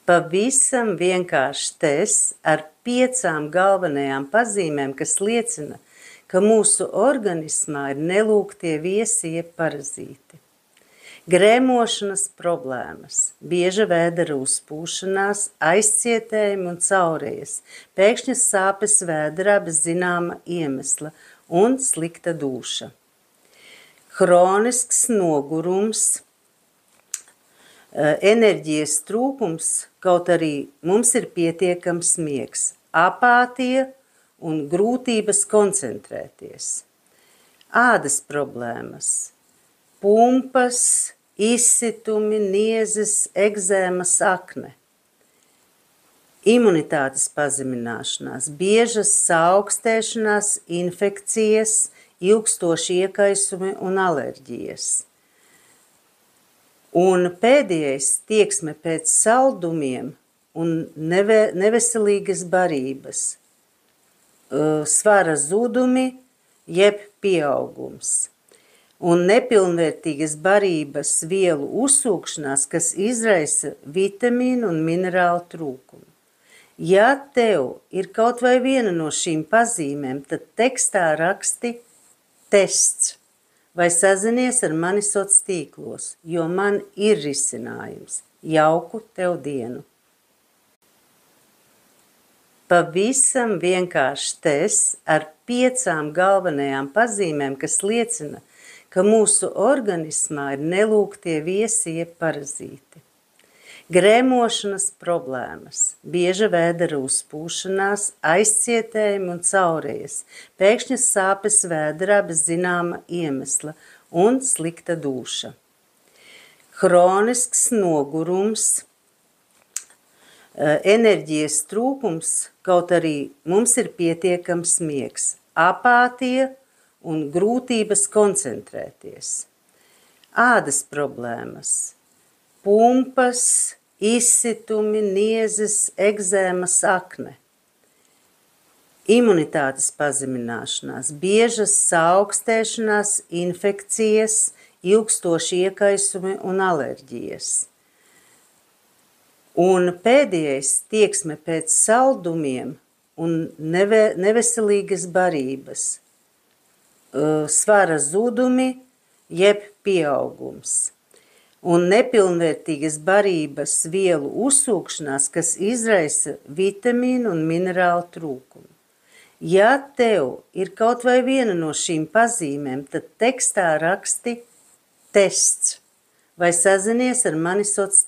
Pavisam vienkāršs tests ar 5 galvenajām pazīmēm, kas liecina, ka mūsu organismā ir nelūgtie viesi jeb parazīti. Grēmošanas problēmas, bieža vēdera uzpūšanās, aizcietējumi un caurejas, pēkšņas sāpes vēderā bez zināma iemesla un slikta dūša. Hronisks nogurums, enerģijas trūkums, kaut arī mums ir pietiekams miegs, apātija un grūtības koncentrēties. Ādas problēmas, pumpas, izsitumi, niezes, egzēmas, akne. Imunitātes pazemināšanās, biežas saaukstēšanās, infekcijas, ilgstoši iekaisumi un alerģijas. Un pēdējais tieksme pēc saldumiem un neveselīgas barības, svara zudumi jeb pieaugums un nepilnvērtīgas barības vielu uzsūkšanās, kas izraisa vitamīnu un minerālu trūkumu. Ja tev ir kaut vai viena no šīm pazīmēm, tad tekstā raksti tests vai sazinies ar mani sociālos tīklos, jo man ir risinājums. Jauku tev dienu! Pavisam vienkāršs tests ar 5 galvenajām pazīmēm, kas liecina, ka mūsu organismā ir nelūgtie viesi jeb parazīti. Grēmošanas problēmas, bieža vēdera uzpūšanās, aizcietējumi un caurejas, pēkšņas sāpes vēderā bez zināma iemesla un slikta dūša. Hronisks nogurums, enerģijas trūkums, kaut arī mums ir pietiekams miegs, apātija un grūtības koncentrēties. Ādas problēmas, pumpas, izsitumi, niezes, egzēmas, akne. Imunitātes pazemināšanās, biežas saaukstēšanās, infekcijas, ilgstoši iekaisumi un alerģijas. Un pēdējais tieksme pēc saldumiem un neveselīgas barības, svara zudumi jeb pieaugums. Un nepilnvērtīgas barības vielu uzsūkšanās, kas izraisa vitamīnu un minerālu trūkumu. Ja tev ir kaut vai viena no šīm pazīmēm, tad tekstā raksti tests vai sazinies ar mani sociālos tīklos.